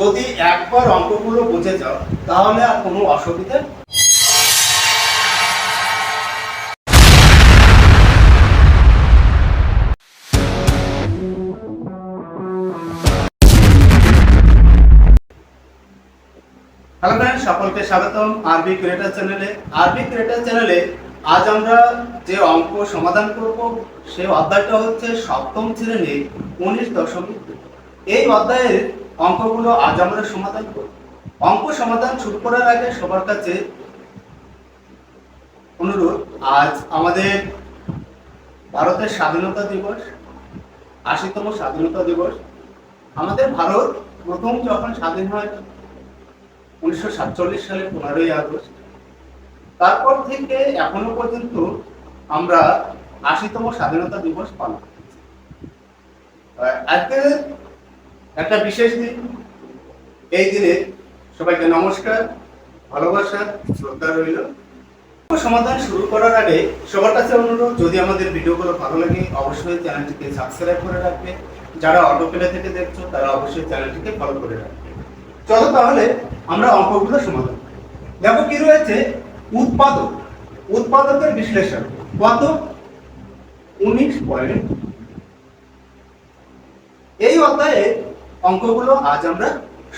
যদি একবার অঙ্কগুলো বুঝে যাও তাহলে আর কোনো অসুবিধা হ্যালো ফ্রেন্ডস, সকলকে স্বাগতম আরবি ক্রিয়েটর চ্যানেলে। আরবি ক্রিয়েটর চ্যানেলে আজ আমরা যে অঙ্ক সমাধান করব সেই অধ্যায়টা হচ্ছে সপ্তম শ্রেণীর 19.2। এই অধ্যায়ের অঙ্কগুলো আজ আমরা সমাধান করব। অঙ্ক সমাধান শুরু করার আগে সবার কাছে অনুরোধ, আজ আমাদের ভারতের স্বাধীনতা দিবস, 80তম স্বাধীনতা দিবস। আমাদের ভারত প্রথম যখন স্বাধীন হয় 1947 সালে 15ই আগস্ট, তারপর থেকে এখনো পর্যন্ত আমরা 80তম স্বাধীনতা দিবস পালন করছি। আজকে একটা বিশেষ দিন। এই দিনে সবাইকে নমস্কার, ভালোবাসা, শ্রদ্ধা রইল। সমাধান শুরু করার আগে সবার কাছে অনুরোধ, যদি আমাদের ভিডিওগুলো ভালো লাগে অবশ্যই চ্যানেলটিকে সাবস্ক্রাইব করে রাখবে। যারা অটো প্লে থেকে দেখছো তারা অবশ্যই চ্যানেলটিকে ফলো করে রাখবে। চলো তাহলে আমরা অঙ্কগুলো সমাধান করি। দেখো কি রয়েছে, উৎপাদক, উৎপাদকের বিশ্লেষণ কত, 19 পয়েন্ট। এই অধ্যায়ে অঙ্কগুলো আজ আমরা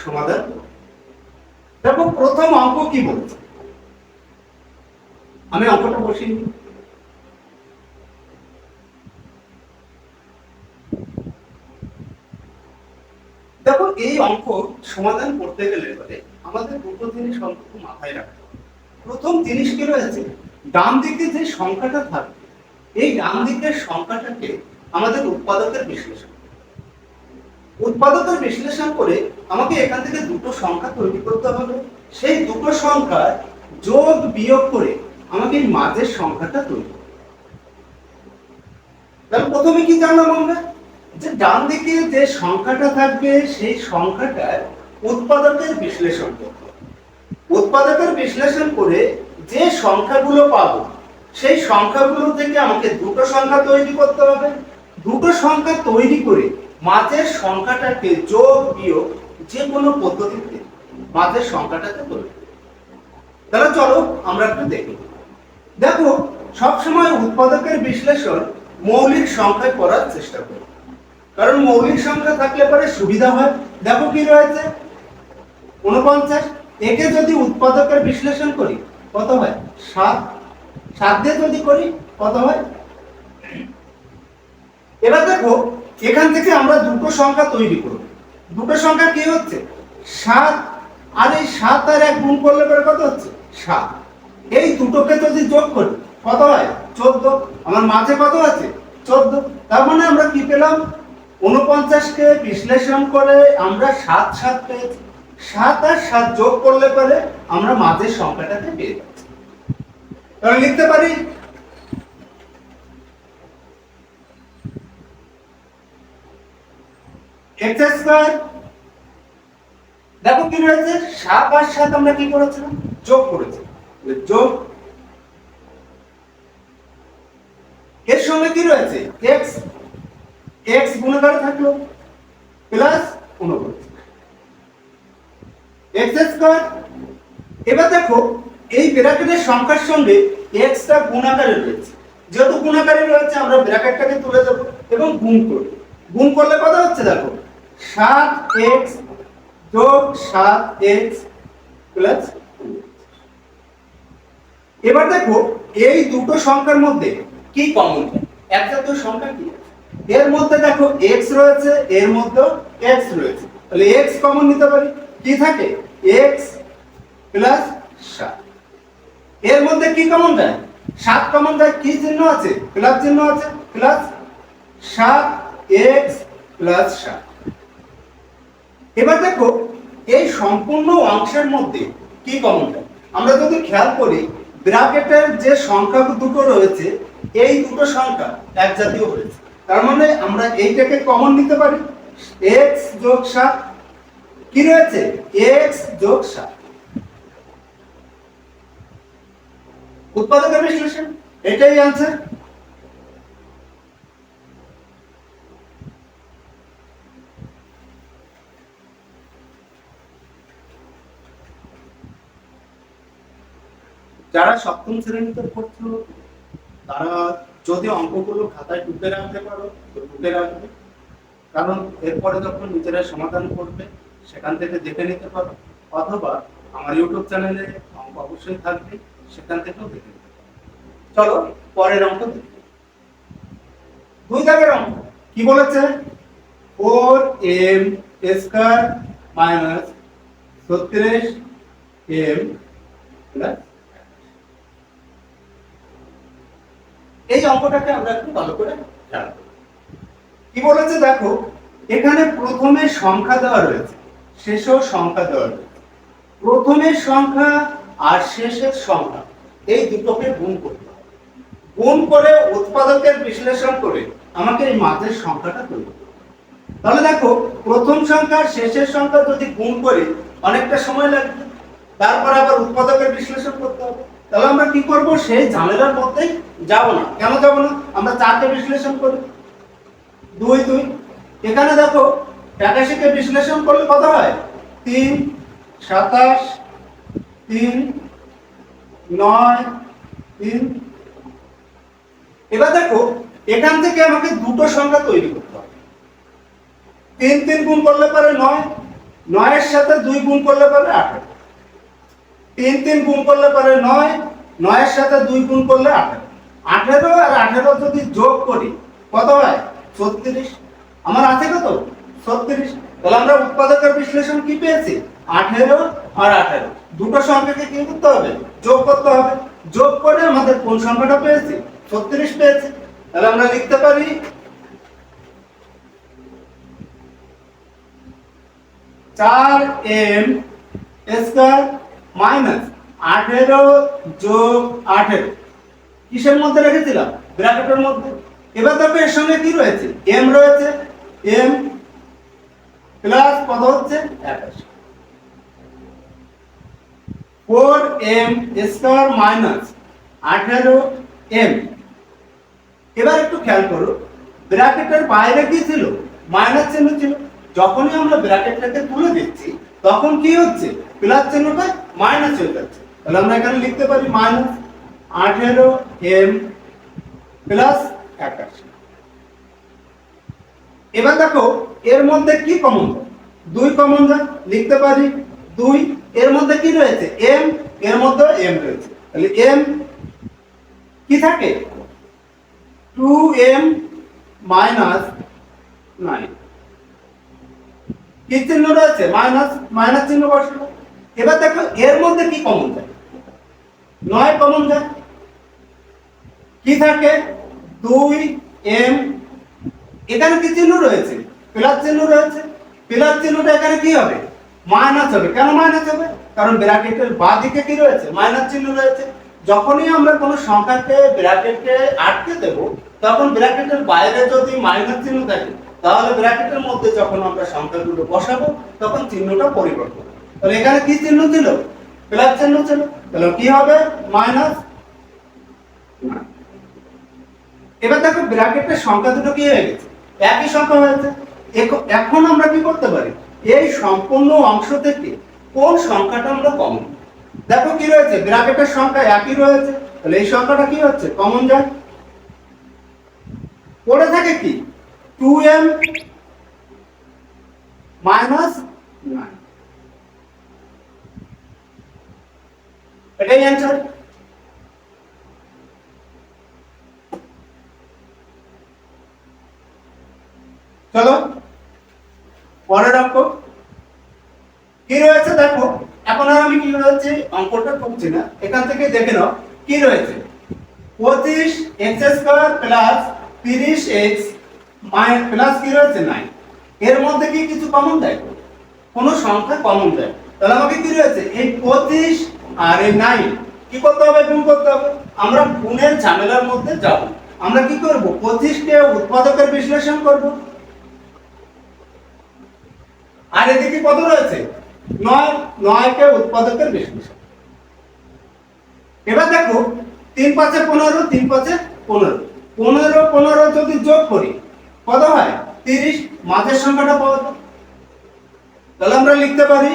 সমাধান করব। দেখো প্রথম অঙ্ক কি বলছে, আমি অঙ্কটা বসিয়ে নিই। দেখো এই অঙ্ক সমাধান করতে গেলে আমাদের দুটো জিনিস অন্তত মাথায় রাখতে হবে। প্রথম জিনিস কি রয়েছে, ডান দিকে যে সংখ্যাটা থাকবে এই ডান দিকের সংখ্যাটাকে আমাদের উৎপাদকের বিশ্লেষণ, উৎপাদকের বিশ্লেষণ করে আমাকে এখান থেকে দুটো সংখ্যা তৈরি করতে হবে। সেই দুটো সংখ্যার যোগ বিয়োগ করে আমাকে এই মাঝের সংখ্যাটা তৈরি করতে হবে। তাহলে প্রথমে কি জানলাম আমরা, যে ডান দিকে যে সংখ্যাটা থাকবে সেই সংখ্যাটার উৎপাদকের বিশ্লেষণ করতে হবে। উৎপাদকের বিশ্লেষণ করে যে সংখ্যাগুলো পাবো সেই সংখ্যাগুলো থেকে আমাকে দুটো সংখ্যা তৈরি করতে হবে। দুটো সংখ্যা তৈরি করে মাঝের সংখ্যাটাকে যোগ বিয়োগ যে কোনো পদ্ধতিতে মাঝের সংখ্যাটাকে তৈরি করতে হবে। তাহলে চলো আমরা একটু দেখি। দেখো সবসময় উৎপাদকের বিশ্লেষণ মৌলিক সংখ্যায় করার চেষ্টা করি, কারণ মৌলিক সংখ্যা থাকলে পরে সুবিধা হয়। দেখো কি রয়েছে, 49। একে যদি উৎপাদকের বিশ্লেষণ করি কত হয়, 7। 7 দিয়ে যদি করি কত হয়। এবার দেখো এখান থেকে আমরা দুটো সংখ্যা তৈরি করব। দুটো সংখ্যা কি হচ্ছে, 7 আর এই 7 আর 1 গুণ করলে পরে কত হচ্ছে, 7। এই দুটোকে যদি যোগ করি কত হয়, 14। আমার মাঝে কত আছে, 14। তার মানে আমরা কি পেলাম, 49 কে বিশ্লেষণ করে আমরা 7 7 পেয়েছি। 7 আর 7 যোগ করলে পরে আমরা মাঝের সংখ্যাটাকে পেয়ে যাচ্ছি। তাহলে লিখতে পারি x স্কয়ার। দেখো কি রয়েছে, 7 আর 7 আমরা কি করেছিলাম, যোগ করেছিলাম। যোগ, এর সঙ্গে কি রয়েছে, x, x গুণাকার থাকলো প্লাস 49 x স্কয়ার। এবার দেখো এই ব্র্যাকেটের সংখ্যার সঙ্গে x টা গুণাকারে রয়েছে, যেহেতু গুণাকারে রয়েছে আমরা ব্র্যাকেটটাকে তুলে দেব এবং গুণ করব। গুণ করলে কত হচ্ছে, দেখো 7x যোগ 7x প্লাস। এবার দেখো এই দুটো সংখ্যার মধ্যে কি কমন, এক জাতীয় সংখ্যা কি, এর মধ্যে দেখো x রয়েছে, এর মধ্যে x রয়েছে, তাহলে x কমন নিতে পারি। কি থাকে, x প্লাস 7। এর মধ্যে কি কমন যায়, 7 কমন যায়, কি চিহ্ন আছে, প্লাস চিহ্ন আছে, প্লাস 7x প্লাস 7। এবার দেখো এই সম্পূর্ণ অংশের মধ্যে কি কমন যায়, আমরা যদি খেয়াল করি ব্র্যাকেটের যে সংখ্যা দুটো রয়েছে এই দুটো সংখ্যা এক জাতীয় হয়েছে। তার মানে আমরা এইটাকে কমন নিতে পারি, x যোগ 7 কি রয়েছে, x যোগ 7। উৎপাদকের বিশ্লেষণ, এটাই आंसर। যারা সপ্তম শ্রেণীতে পড়ছো তারা যদি অঙ্কগুলো খাতায় টুকে রাখতে পারো তো টুকে রাখবে, কারণ এরপরে যখন নিজেরা সমাধান করবে সেখান থেকে দেখে নিতে পারো, অথবা আমার ইউটিউব চ্যানেলে অঙ্ক অবশ্যই থাকবে, সেখান থেকেও দেখে নিতে পারো। চলো পরের অঙ্ক দেখি। 2 দাগের অঙ্ক কি বলেছে? 4m square minus 36m plus. এই অঙ্কটাকে আমরা একটু ভালো করে খেয়াল করি। কি বলেছে দেখো, এখানে প্রথমে সংখ্যা দেওয়া রয়েছে, শেষেও সংখ্যা দেওয়া রয়েছে। প্রথমের সংখ্যা আর শেষের সংখ্যা এই দুটোকে গুণ করতে হবে। গুণ করে উৎপাদকের বিশ্লেষণ করে আমাকে এই মাঝের সংখ্যাটা তৈরি করতে হবে। তাহলে দেখো, প্রথম সংখ্যা আর শেষের সংখ্যা যদি গুণ করি অনেকটা সময় লাগবে, তারপর আবার উৎপাদকের বিশ্লেষণ করতে হবে। তাহলে আমরা কি করব, সেই ঝামেলার মধ্যেই যাব না। কেন যাব না? আমরা 4কে বিশ্লেষণ করি, 2 2। এখানে দেখো 81 কে বিশ্লেষণ করলে কত হয়? 3 27 3 9 3। এবার দেখো এখান থেকে আমাকে দুটো সংখ্যা তৈরি করতে হবে। 3 3 গুণ করলে পারে 9, 9 এর সাথে 2 গুণ করলে পারে 18, 3 3 গুণ করলে পারে 9, 9 এর সাথে 2 গুণ করলে 18, 18 আর 18 যদি যোগ করি কত হয়? 36। আমার আছে কত? 36। তাহলে আমরা উৎপাদকের বিশ্লেষণ কি পেয়েছি? 18 আর 18 দুটো সংখ্যাকে কি করতে হবে? যোগ করতে হবে। যোগ করে আমাদের কোন সংখ্যাটা পেয়েছি? 36 পেয়েছি। তাহলে আমরা লিখতে পারি 4m স্কয়ার মাইনাস 18 যোগ 18 কিসের মধ্যে রেখেছিলাম? ব্র্যাকেটের মধ্যে। এবার দেখো এর সঙ্গে কি রয়েছে? m রয়েছে, m প্লাস কত হচ্ছে? 21। 4m square minus 18m। এবার একটু খেয়াল করো, ব্র্যাকেটের বাইরে কি ছিল? মাইনাস চিহ্ন ছিল। যখনই আমরা ব্র্যাকেটটাকে তুলে দিচ্ছি তখন কি হচ্ছে? প্লাস চিহ্নটা মাইনাস হয়ে যাচ্ছে। তাহলে আমরা এখানে লিখতে পারি মাইনাস 18m প্লাস 21। এবার দেখো এর মধ্যে কি কমন যায়? 2 কমন যায়, লিখতে পারি 2। এর মধ্যে কি রয়েছে? m, এর মধ্যে m রয়েছে। তাহলে m কি থাকে? 2m minus 9। কি চিহ্ন রয়েছে? মাইনাস, মাইনাস চিহ্ন বসাবো। এবার দেখো এর মধ্যে কি কমন যায়? 9 কমন যায়। কি থাকে? 2m। এখানে কি চিহ্ন রয়েছে? প্লাস চিহ্ন রয়েছে। প্লাস চিহ্নটা এখানে কি হবে? মাইনাস হবে। কেন মাইনাস হবে? কারণ ব্র্যাকেটের বাঁ দিকে কি রয়েছে? মাইনাস চিহ্ন রয়েছে। যখনই আমরা কোনো সংখ্যাকে ব্র্যাকেটে আটকে দেব তখন ব্র্যাকেটের বাইরে যদি মাইনাস চিহ্ন থাকে তাহলে ব্র্যাকেটের মধ্যে যখন আমরা সংখ্যাগুলো বসাবো তখন চিহ্নটা পরিবর্তন হবে। তাহলে এখানে কি চিহ্ন ছিল? প্লাস চিহ্ন ছিল। তাহলে কি হবে? মাইনাস। এবার দেখো ব্র্যাকেটের সংখ্যা দুটো কি হয়ে গেছে? একই সংখ্যা হয়েছে। এখন আমরা কি করতে পারি? এই সম্পূর্ণ অংশ থেকে কোন সংখ্যাটা আমরা কমন? দেখো কি রয়েছে? ব্র্যাকেটের সংখ্যা একই রয়েছে। তাহলে এই সংখ্যাটা কি হচ্ছে? কমন যায়। পড়ে থাকে কি? 2m minus 9। এটাই অ্যানসার। চলো পরের অঙ্ক কি রয়েছে দেখো। এখন আর আমি কি রয়েছে অঙ্কটা করছি না, এখান থেকে দেখে নাও কি রয়েছে। 25x² প্লাস 30x প্লাস কি রয়েছে? 9। এর মধ্যে কি কিছু কমন দেয়? কোন সংখ্যা কমন দেয়। তাহলে আমাকে কি রয়েছে? এই 25 আর এই 9 কি করতে হবে? গুণ করতে হবে। আমরা গুণের ঝামেলার মধ্যে যাব। আমরা কি করব? 25 কে উৎপাদকের বিশ্লেষণ করব। আর এদিকে কত রয়েছে? 9, 9 কে উৎপাদকের বিশ্লেষণ। এবার দেখো 3 5 15, 3 5 15, 15 15 যদি যোগ করি কত হয়? 30। মাঝের সংখ্যাটা পাওয়া যায়। তাহলে আমরা লিখতে পারি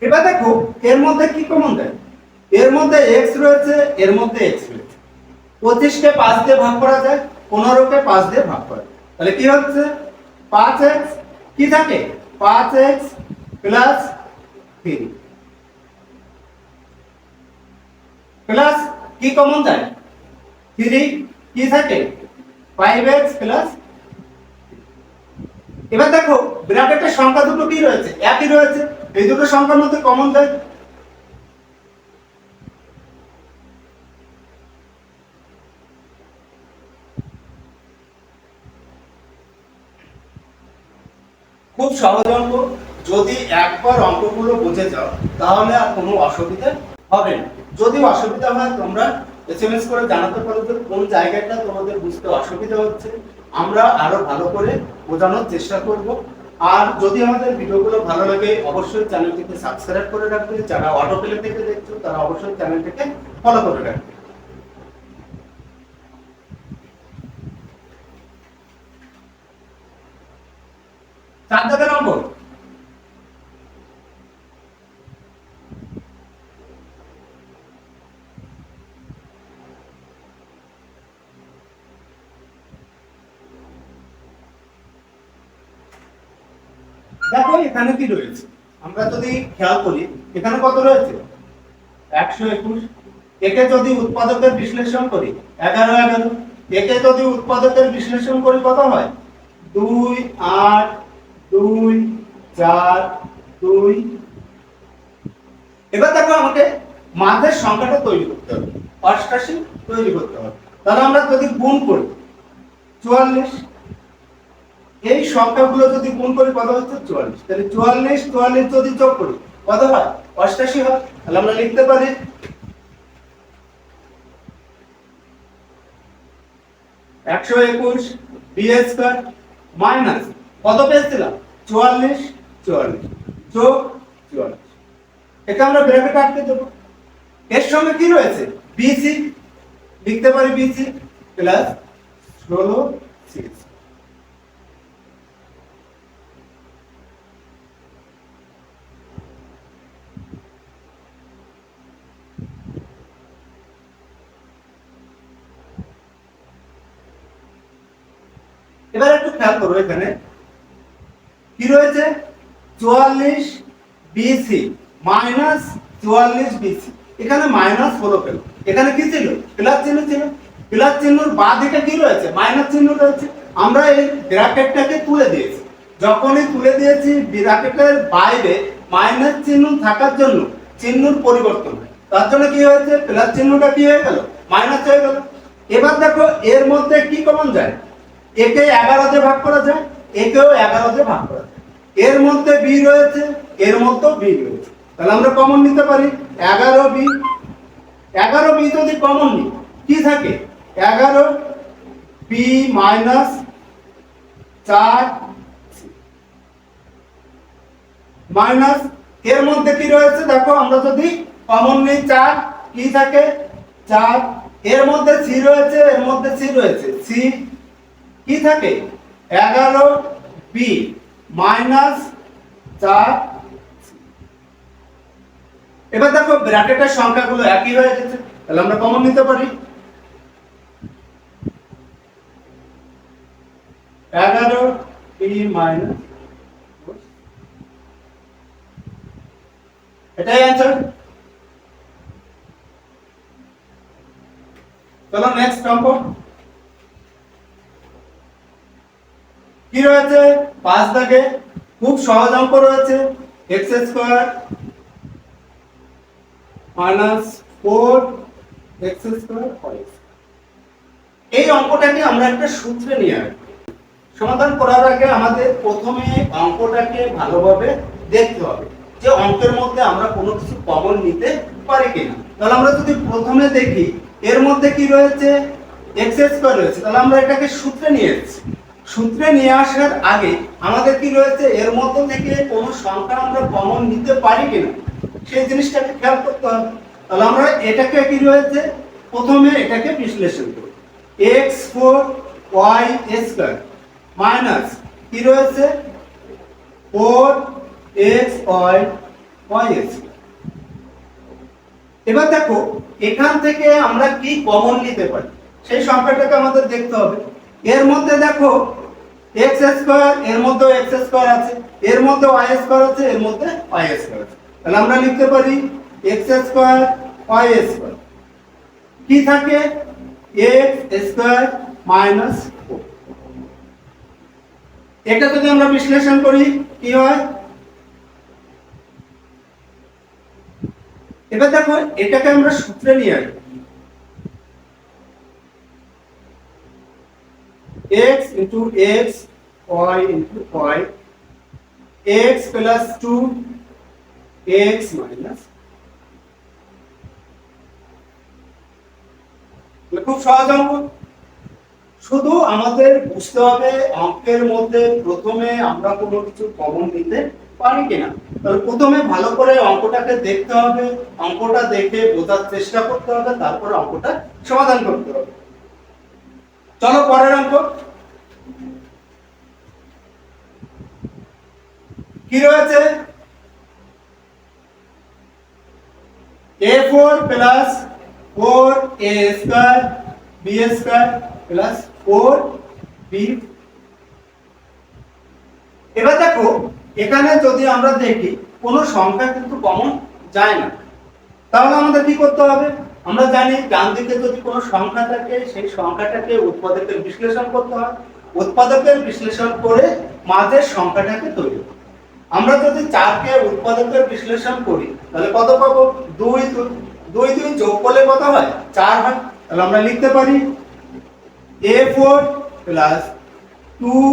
এবার দেখো এর মধ্যে কি কমন দেয়, এর মধ্যে x রয়েছে, এর মধ্যে x রয়েছে। 25 কে 5 দিয়ে ভাগ করা যায়, 15 কে 5 দিয়ে ভাগ করা যায়, তাহলে কি হচ্ছে 5x কি থাকে 5x প্লাস 3 প্লাস কি কমন যায় 3 কি থাকে 5x প্লাস। এবার দেখো ব্র্যাকেটের সংখ্যা দুটো কি রয়েছে একই রয়েছে, এই দুটো সংখ্যার মধ্যে কমন যায় খুব সহজ অঙ্ক। যদি একবার অঙ্কগুলো বুঝে যাও তাহলে আর কোনো অসুবিধা হবে না। যদি অসুবিধা হয় তোমরা এসএমএস করে জানাতে পারো যে কোন জায়গাটা তোমাদের বুঝতে অসুবিধা হচ্ছে, আমরা আরো ভালো করে বোঝানোর চেষ্টা করব। আর যদি আমাদের ভিডিওগুলো ভালো লাগে অবশ্যই চ্যানেলটিকে সাবস্ক্রাইব করে রাখবে, যারা অটো প্লে থেকে দেখছো তারা অবশ্যই চ্যানেলটিকে ফলো করে রাখবে। চার দাগের অঙ্ক দেখো এখানে কি রয়েছে, আমরা যদি খেয়াল করি এখানে কত রয়েছে 121। একে যদি উৎপাদকের বিশ্লেষণ করি 11 11, একে যদি উৎপাদকের বিশ্লেষণ করি কত হয় 2 8 2 4 2। এবার দেখো আমাকে মাঝের সংখ্যাটা তৈরি করতে হবে, 88 তৈরি করতে হবে। তাহলে আমরা যদি গুণ করি 44, এই সংখ্যাগুলো যদি গুণ করি কত হচ্ছে 44, তাহলে 44 44 যদি যোগ করি কত হয় 88 হয়। তাহলে আমরা লিখতে পারি 121 বি স্কয়ার মাইনাস কত পেয়েছিলাম 44 44 যোগ 44, এটা আমরা ব্র্যাকেট আটকে দেব। এর সঙ্গে কি রয়েছে বিসি, লিখতে পারি বিসি প্লাস 16 6। এবার একটু খেয়াল করো এখানে কি রয়েছে 44 বিসি মাইনাস 44 বিসি, এখানে মাইনাস হলো কেন, এখানে কি ছিল প্লাস চিহ্ন ছিল, প্লাস চিহ্নর বাঁ দিকে কি রয়েছে মাইনাস চিহ্ন রয়েছে। আমরা এই ব্র্যাকেটটাকে তুলে দিয়েছি, যখনই তুলে দিয়েছি ব্র্যাকেটের বাইরে মাইনাস চিহ্ন থাকার জন্য চিহ্নর পরিবর্তন হয়, তার জন্য কি হয়েছে প্লাস চিহ্নটা কি হয়ে গেল মাইনাস হয়ে গেল। এবার দেখো এর মধ্যে কি কমন যায়, একে 11 দিয়ে ভাগ করা যায়, একেও 11 দিয়ে ভাগ করা যায়, এর মধ্যে বি রয়েছে, এর মধ্যেও বি রয়েছে, তাহলে আমরা কমন নিতে পারি 11 বি। 11 বি যদি কমন নিই কি থাকে 11 বি মাইনাস 4 মাইনাস এর মধ্যে কি রয়েছে দেখো আমরা যদি কমন নিই 4 কি থাকে 4, এর মধ্যে সি রয়েছে, এর মধ্যে সি রয়েছে, সি কি থাকে 11 বি মাইনাস 4। এবার দেখো ব্র্যাকেটের সংখ্যাগুলো একই হয়ে গেছে, তাহলে আমরা কমন নিতে পারি 11 বি মাইনাস, এটাই অ্যানসার। চলো নেক্সট অঙ্ক কি রয়েছে 5 দাগে, খুব সহজ অঙ্ক রয়েছে x square minus 4 x square হয়। এই অঙ্কটাকে আমরা একটা সূত্রে নিয়ে আসব। সমাধান করার আগে আমাদের প্রথমে অঙ্কটাকে ভালোভাবে দেখতে হবে যে অঙ্কের মধ্যে আমরা কোনো কিছু কমন নিতে পারি কিনা। তাহলে আমরা যদি প্রথমে দেখি এর মধ্যে কি রয়েছে x স্কয়ার রয়েছে, তাহলে আমরা এটাকে সূত্রে নিয়ে এসেছি। সূত্রে নিয়ে আসার আগে আমাদের কি রয়েছে এর মধ্য থেকে কোনো সংখ্যা আমরা কমন নিতে পারি কিনা সেই জিনিসটাকে খেয়াল করতে হবে। তাহলে আমরা এটাকে কি রয়েছে প্রথমে এটাকে বিশ্লেষণ করব, x4 y স্কয়ার মাইনাস কি রয়েছে 4 x y ওয়াই স্কয়ার। এবার দেখো এখান থেকে আমরা কি কমন নিতে পারি সেই সংখ্যাটাকে আমাদের দেখতে হবে। এর মধ্যে দেখো এক্স স্কয়ার, এর মধ্যে এক্স স্কয়ার আছে, এর মধ্যে ওয়াই স্কয়ার আছে, এর মধ্যে ওয়াই স্কয়ার আছে। তাহলে আমরা লিখতে পারি এক্স স্কয়ার ওয়াই স্কয়ার কি থাকে এক্স স্কয়ার মাইনাস 4। এটা যদি আমরা বিশ্লেষণ করি কি হয়, এবার দেখো এটাকে আমরা সূত্রে নিয়ে আসবো x into x y into y x plus 2 x minus। খুব সহজ অঙ্ক, শুধু আমাদের বুঝতে হবে অঙ্কের মধ্যে প্রথমে আমরা কোনো কিছু কমন নিতে পারি কিনা। তাহলে প্রথমে ভালো করে অঙ্কটাকে দেখতে হবে, অঙ্কটা দেখে বোঝার চেষ্টা করতে হবে, তারপর অঙ্কটা সমাধান করতে হবে। চলো পরের অঙ্ক কি রয়েছে, a4 plus 4a square b square plus 4b। এবার দেখো এখানে যদি আমরা দেখি কোনো সংখ্যা কিন্তু কমন যায় না, তাহলে আমাদের কি করতে হবে, আমরা জানি ডান দিকে যদি কোনো সংখ্যা থাকে সেই সংখ্যাটাকে উৎপাদকের বিশ্লেষণ করতে হয়, উৎপাদকের বিশ্লেষণ করে মাঝের সংখ্যাটাকে তৈরি করতে। আমরা যদি 4 কে উৎপাদকের বিশ্লেষণ করি তাহলে কত পাবো, 2 2 যোগ করলে কত হয়, 4 হয়। তাহলে আমরা লিখতে পারি a4 plus 2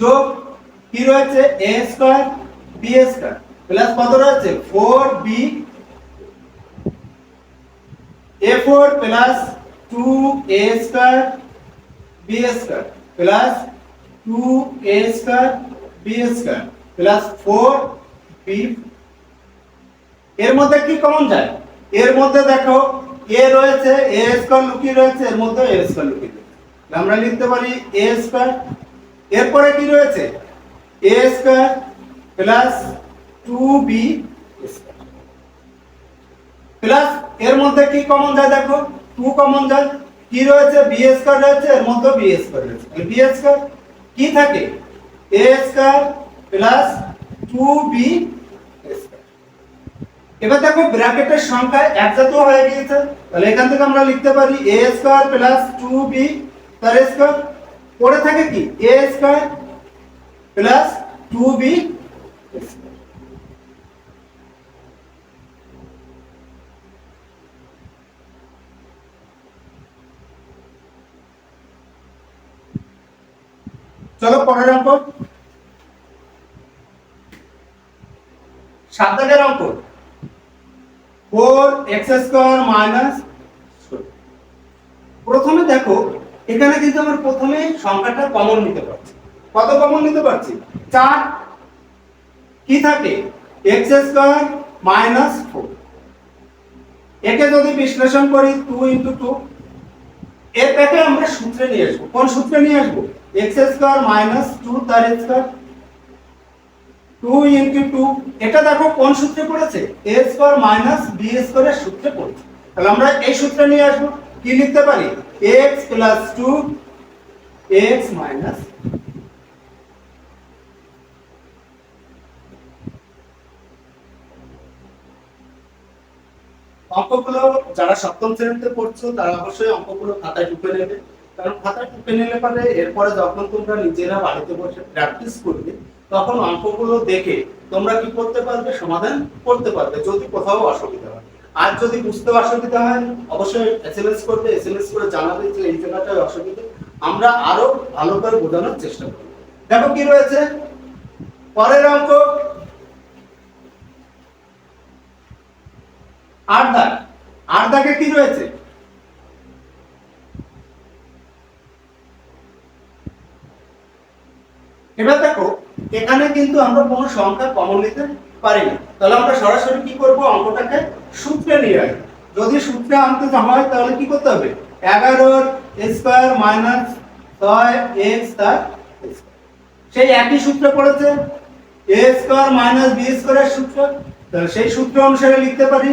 যোগ কি রয়েছে a square b square plus কত রয়েছে 4b, a4 plus 2a square b square plus 2a square b square plus 4b। এর মধ্যে কি কমন যায়, এর মধ্যে দেখো a রয়েছে, a স্কয়ার লুকিয়ে রয়েছে, এর মধ্যে a স্কয়ার লুকিয়ে রয়েছে, আমরা লিখতে পারি a স্কয়ার। এরপরে কি রয়েছে a square plus 2b square plus এর মধ্যে কি কমন যায়, দেখো 2 কমন যায়, কি রয়েছে b স্কয়ার রয়েছে, এর মধ্যে b স্কয়ার রয়েছে, b স্কয়ার কি থাকে a square plus 2b square. এবার দেখো ব্র্যাকেটের সংখ্যা একজাতীয় হয়ে গিয়েছে, তাহলে এখান থেকে আমরা লিখতে পারি a স্কয়ার প্লাস 2b তার স্কয়ার, পড়ে থাকে কি a square plus 2b square. চলো পরের অঙ্ক, 7 দাগের অঙ্ক 4x স্কয়ার মাইনাস। প্রথমে দেখো এখানে কিন্তু আমরা প্রথমে সংখ্যাটা কমন নিতে পারছি, কত কমন নিতে পারছি 4, কি থাকে x স্কয়ার মাইনাস 4। একে যদি বিশ্লেষণ করি 2 into 2, এটাকে আমরা সূত্রে নিয়ে আসবো, কোন সূত্রে নিয়ে আসবো x স্কয়ার মাইনাস 2 তার স্কয়ার 2 into 2, এটা দেখো কোন সূত্রে পড়েছে a স্কয়ার মাইনাস b স্কয়ারের সূত্রে পড়েছে। তাহলে আমরা এই সূত্রে নিয়ে আসবো, কি লিখতে পারি x plus 2 x minus। অঙ্কগুলো যারা সপ্তম শ্রেণীতে পড়ছো তারা অবশ্যই অঙ্কগুলো খাতায় টুকে নেবে, কারণ খাতায় টুকে নিলে পরে এরপরে যখন তোমরা নিজেরা বাড়িতে বসে প্র্যাকটিস করবে তখন অঙ্কগুলো দেখে তোমরা কি করতে পারবে, সমাধান করতে পারবে যদি কোথাও অসুবিধা হয়। আর যদি বুঝতে অসুবিধা হয় অবশ্যই এসএমএস করবে, এসএমএস করে জানাবে যে এই জায়গাটায় অসুবিধা, আমরা আরো ভালো করে বোঝানোর চেষ্টা করব। দেখো কি রয়েছে পরের অঙ্ক 8 দাগ, 8 দাগে কি রয়েছে, এবার দেখো এখানে কিন্তু আমরা কোনো সংখ্যা কমন নিতে পারি না, তাহলে আমরা সরাসরি কি করব, অঙ্কটাকে সূত্রে নিয়ে আসবো। যদি সূত্রে আনতে হয় তাহলে কি করতে হবে 11 স্কয়ার মাইনাস 6x তার স্কয়ার, সেই একই সূত্রে পড়েছে a স্কয়ার মাইনাস b স্কয়ারের সূত্র, তাহলে সেই সূত্র অনুসারে লিখতে পারি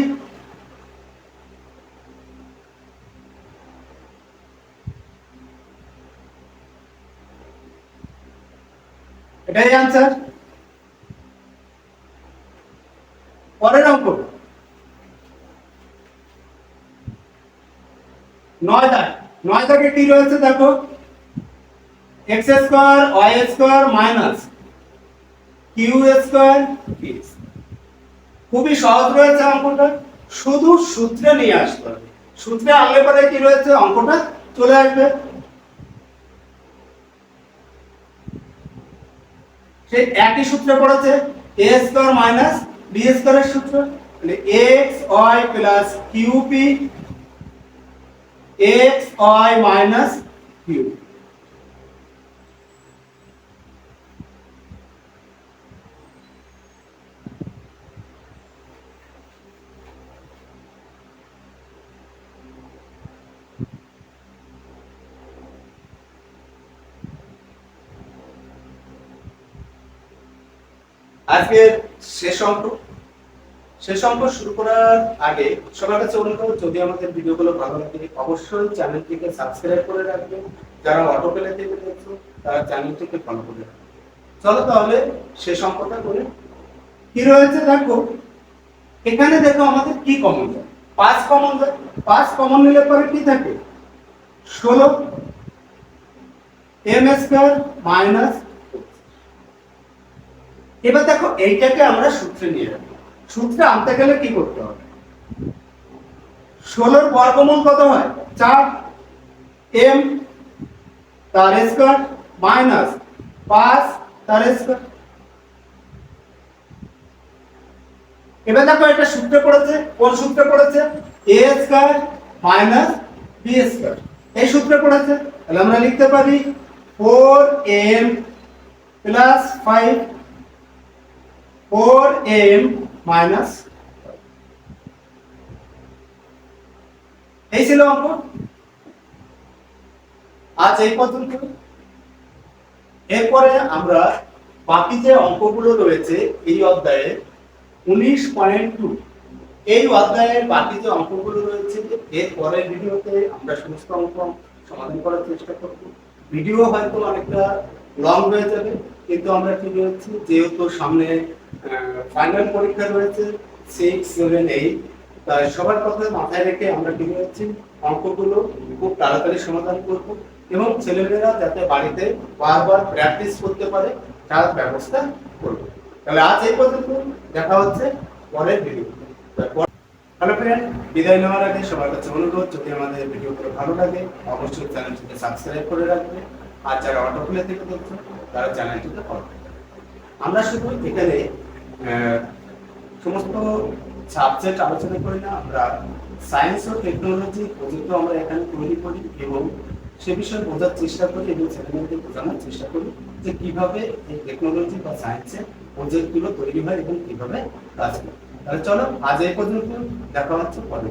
এটাই आंसर। পরের অঙ্ক 9 দাগে কি রয়েছে দেখো, x square y square minus q square p। খুবই সহজ রয়েছে অঙ্কটা, শুধু সূত্রে নিয়ে আসতে হবে, সূত্রে আনলে পরে কি রয়েছে অঙ্কটা চলে আসবে। সেই একই সূত্রে পড়েছে a স্কয়ার মাইনাস b স্কয়ারের সূত্র, মানে xy plus qp xy minus q। আজকের শেষ অঙ্ক শুরু করার আগে সবার কাছে অনুরোধ, যদি আমাদের ভিডিওগুলো ভালো লাগে অবশ্যই চ্যানেলটিকে সাবস্ক্রাইব করে রাখবেন, যারা অটো প্লে থেকে দেখছো তারা চ্যানেলটিকে ফলো করে রাখবেন। চলো তাহলে শেষ অঙ্কটা করে কি রয়েছে দেখো, এখানে দেখো আমাদের কি কমন যায়, 5 কমন যায়, 5 কমন নিলে পরে কি থাকে 16 m স্কয়ার মাইনাস। এবার দেখো এইটাকে আমরা সূত্রে নিয়ে যাব, সূত্রে আনতে গেলে কি করতে হবে, 16 এর বর্গমূল কত হয় 4 m তার স্কয়ার মাইনাস 5 তার স্কয়ার। এবার দেখো এটা সূত্রে পড়েছে, কোন সূত্রে পড়েছে a square minus b square, এই সূত্রে পড়েছে। তাহলে আমরা লিখতে পারি 4m প্লাস 5 4m মাইনাস, এই ছিল অঙ্ক। আজ এই পর্যন্ত। এরপরে আমরা বাকি যে অঙ্কগুলো রয়েছে এই অধ্যায়ে 19.2 এই অধ্যায়ের বাকি যে অঙ্কগুলো রয়েছে এর পরের ভিডিওতে আমরা সমস্ত অঙ্ক সমাধান করার চেষ্টা করব। ভিডিও হয়তো অনেকটা লং হয়ে যাবে, কিন্তু আমরা কি বলছি যেহেতু সামনে ফাইনাল পরীক্ষা রয়েছে 6, 7, 8, তাই সবার কথা মাথায় রেখে আমরা কি বলছি অঙ্কগুলো খুব তাড়াতাড়ি সমাধান করব এবং ছেলেমেয়েরা যাতে বাড়িতে বারবার প্র্যাকটিস করতে পারে তার ব্যবস্থা করব। তাহলে আজ এই পর্যন্ত, দেখা হচ্ছে পরের ভিডিওতে। হ্যালো ফ্রেন্ড, বিদায় নেওয়ার আগে সবার কাছে অনুরোধ, যদি আমাদের ভিডিওগুলো ভালো লাগে অবশ্যই চ্যানেলটিকে সাবস্ক্রাইব করে রাখবে, আর যারা অটো প্লে থেকে দেখছো তারা চ্যানেলটিকে ফলো করবে। আমরা শুধু এখানে সমস্ত সাবজেক্ট আলোচনা করি না, আমরা সায়েন্স ও টেকনোলজি প্রজেক্ট আমরা এখানে তৈরি করি এবং সে বিষয়ে বোঝার চেষ্টা করি এবং ছেলেমেয়েদের বোঝানোর চেষ্টা করি যে কিভাবে এই টেকনোলজি বা সায়েন্সের প্রজেক্টগুলো তৈরি হয় এবং কিভাবে কাজ করে। তাহলে চলো আজ এই পর্যন্ত, দেখা হচ্ছে পরে।